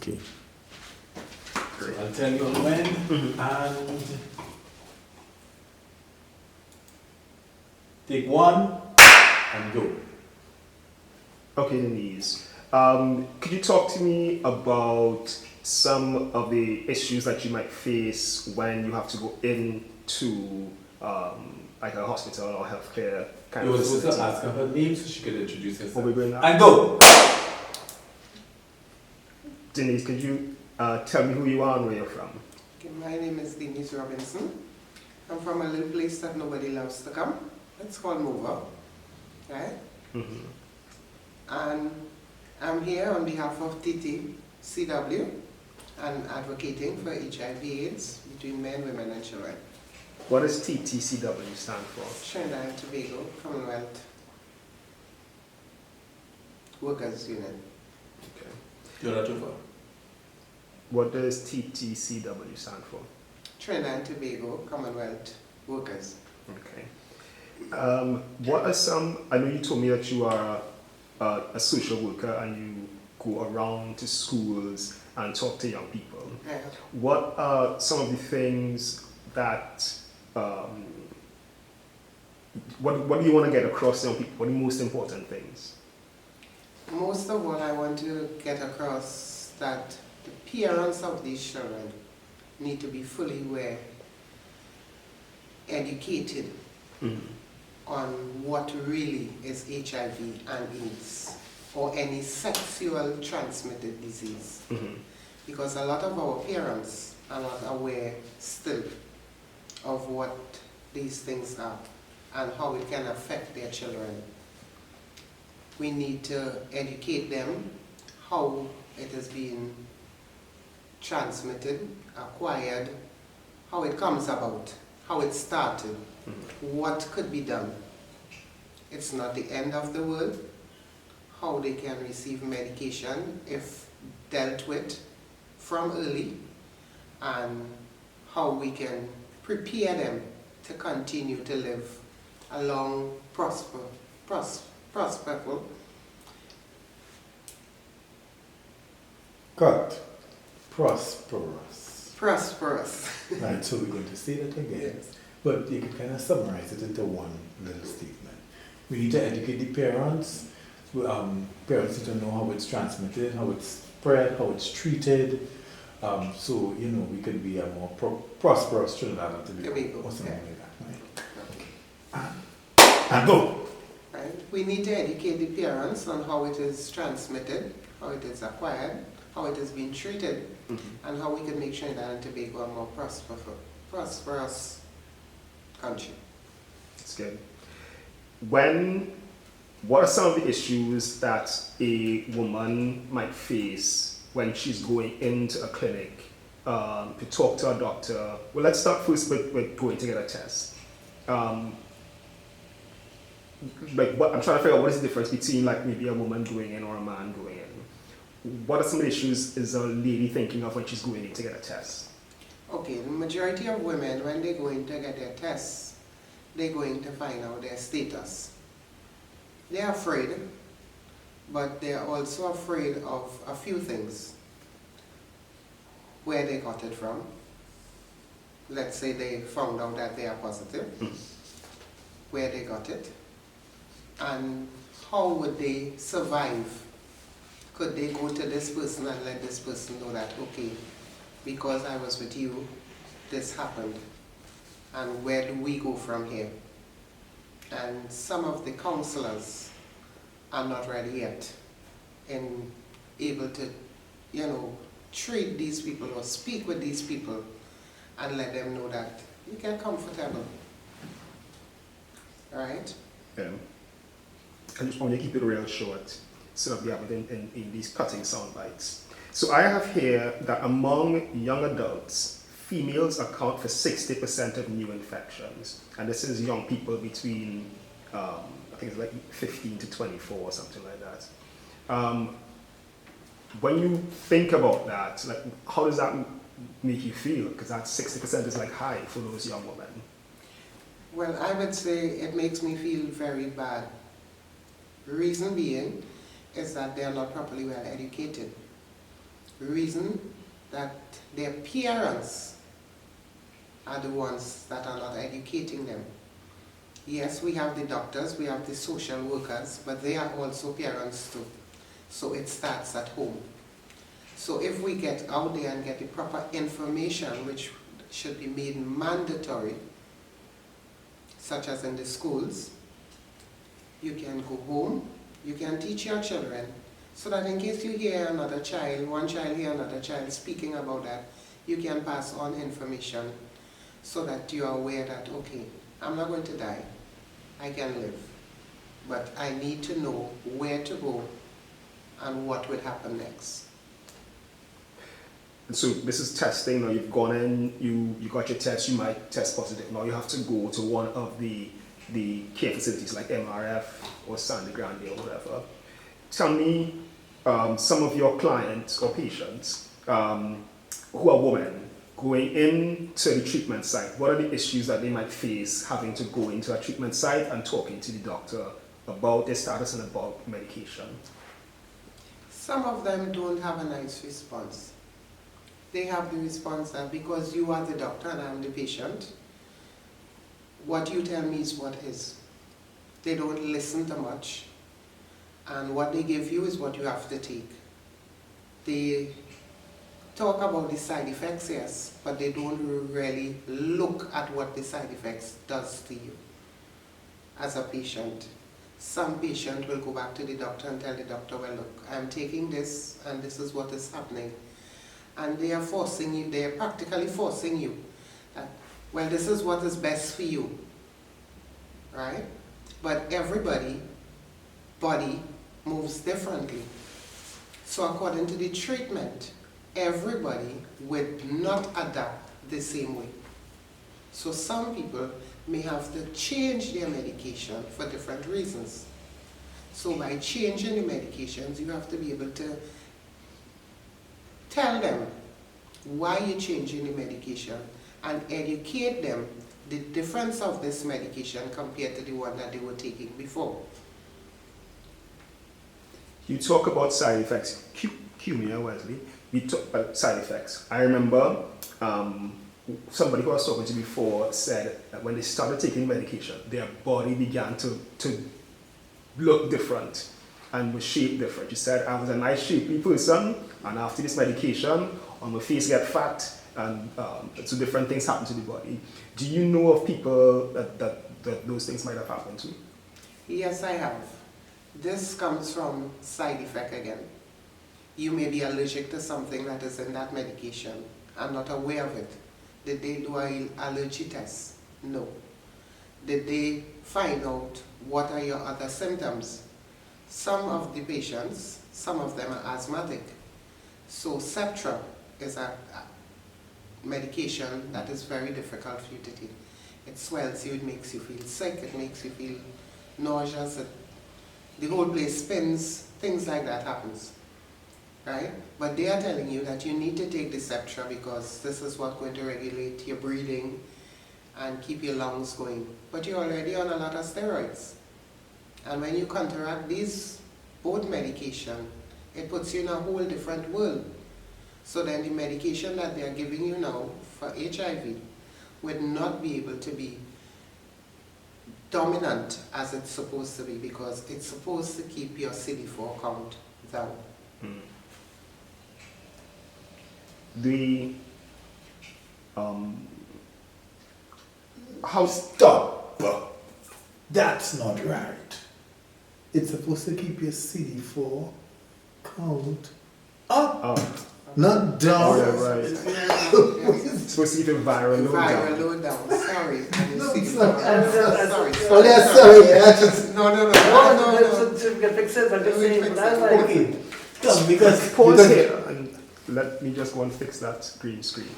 Okay. So I'll tell you when and take one and go. Okay, Denise. Could you talk to me about some of the issues that you might face when you have to go into like a hospital or healthcare kind You of were supposed to facility? ask her her name so she could introduce What herself. we're doing now? And go! Denise, could you tell me who you are and where you're from? Okay, my name is Denise Robinson. I'm from a little place that nobody loves to come. It's called Mover, right? Mm-hmm. And I'm here on behalf of TTCW and advocating for HIV/AIDS between men, women, and children. What does TTCW stand for? Trinidad and Tobago Commonwealth Workers Union. Okay. You're not too far. What does TTCW stand for? Trinidad and Tobago Commonwealth Workers. Okay. What are some, I know you told me that you are a social worker and you go around to schools and talk to young people. Yeah. What are some of the things that, what do you want to get across to young people? What are the most important things? Most of all, I want to get across that the parents of these children need to be fully aware, educated on what really is HIV and AIDS or any sexual transmitted disease. Mm-hmm. Because a lot of our parents are not aware still of what these things are and how it can affect their children. We need to educate them how it is being transmitted, acquired, how it comes about, how it started, what could be done. It's not the end of the world, how they can receive medication if dealt with from early, and how we can prepare them to continue to live a long, prosperous, Cut. Prosperous. prosperous. Right, so we're going to say that again. Yes. But you can kind of summarize it into one little statement. We need to educate the parents. Parents need to know how it's transmitted, how it's spread, how it's treated. So, you know, we could be a more prosperous Trinidad and Tobago or something like that. Right? Okay. And go. Right? We need to educate the parents on how it is transmitted, how it is acquired, how it is being treated, and how we can make Trinidad and Tobago a more prosperous country. That's good. What are some of the issues that a woman might face when she's going into a clinic to talk to a doctor? Well, let's start first with going to get a test. I'm trying to figure out what is the difference between like maybe a woman going in or a man going in. What are some of the issues is a lady thinking of when she's going in to get a test? Okay, the majority of women, when they go in to get their tests, they're going to find out their status. They're afraid, but they're also afraid of a few things. Where they got it from. Let's say they found out that they are positive. Where they got it. And how would they survive? Could they go to this person and let this person know that, okay, because I was with you, this happened, and where do we go from here? And some of the counselors are not ready yet in able to, you know, treat these people or speak with these people and let them know that you get comfortable. Alright? Yeah. I just want to keep it real short so that we have it in these cutting sound bites. So I have here that among young adults, females account for 60% of new infections. And this is young people between, I think it's like 15 to 24 or something like that. When you think about that, like, how does that make you feel? Because that 60% is like high for those young women. Well, I would say it makes me feel very bad. The reason being is that they are not properly well educated. reason that their parents are the ones that are not educating them. Yes, we have the doctors, we have the social workers, but they are also parents too. So it starts at home. So if we get out there and get the proper information, which should be made mandatory, such as in the schools, you can go home, you can teach your children, so that in case you hear another child, one child hear another child speaking about that, you can pass on information so that you are aware that, okay, I'm not going to die, I can live, but I need to know where to go and what will happen next. And so this is testing. Now you've gone in, you got your test, you might test positive. Now you have to go to one of the care facilities like MRF or Sandy Grande or whatever. Tell me some of your clients or patients who are women going into the treatment site. What are the issues that they might face having to go into a treatment site and talking to the doctor about their status and about medication? Some of them don't have a nice response. They have the response that because you are the doctor and I'm the patient, what you tell me is what is. They don't listen to much, and what they give you is what you have to take. They talk about the side effects, yes, but they don't really look at what the side effects does to you as a patient. Some patient will go back to the doctor and tell the doctor, well look, I'm taking this and this is what is happening. And they are forcing you, they are practically forcing you that, well, this is what is best for you, right? But everybody, body moves differently. So according to the treatment, everybody would not adapt the same way. So some people may have to change their medication for different reasons. So by changing the medications, you have to be able to tell them why you're changing the medication and educate them the difference of this medication compared to the one that they were taking before. You talk about side effects. Cue me, Wesley. We talk about side effects. I remember somebody who I was talking to before said that when they started taking medication, their body began to look different and was shaped different. She said, I was a nice shapely person, and after this medication, on my face get fat, and so different things happen to the body. Do you know of people that those things might have happened to? Yes, I have. This comes from side effect again. You may be allergic to something that is in that medication. I'm not aware of it. Did they do an allergy test? No. Did they find out what are your other symptoms? Some of the patients, some of them are asthmatic. So Septra is a medication that is very difficult for you to take. It swells you, it makes you feel sick, it makes you feel nauseous, the whole place spins, things like that happens, right? But they are telling you that you need to take the Septra because this is what's going to regulate your breathing and keep your lungs going. But you're already on a lot of steroids. And when you counteract these both medication, it puts you in a whole different world. So then the medication that they are giving you now for HIV would not be able to be dominant as it's supposed to be because it's supposed to keep your CD4 count down. How stop? That's not right. It's supposed to keep your CD4 count up, not down. Oh, yeah, right. It's supposed to keep it viral load down. Viral load down. Sorry. No, CD4 sorry. count. Sorry. Oh, yeah, sorry. I just No. So you can fix it, but just saying, but I was like, okay. Come, because Pause here and let me just go and fix that green screen.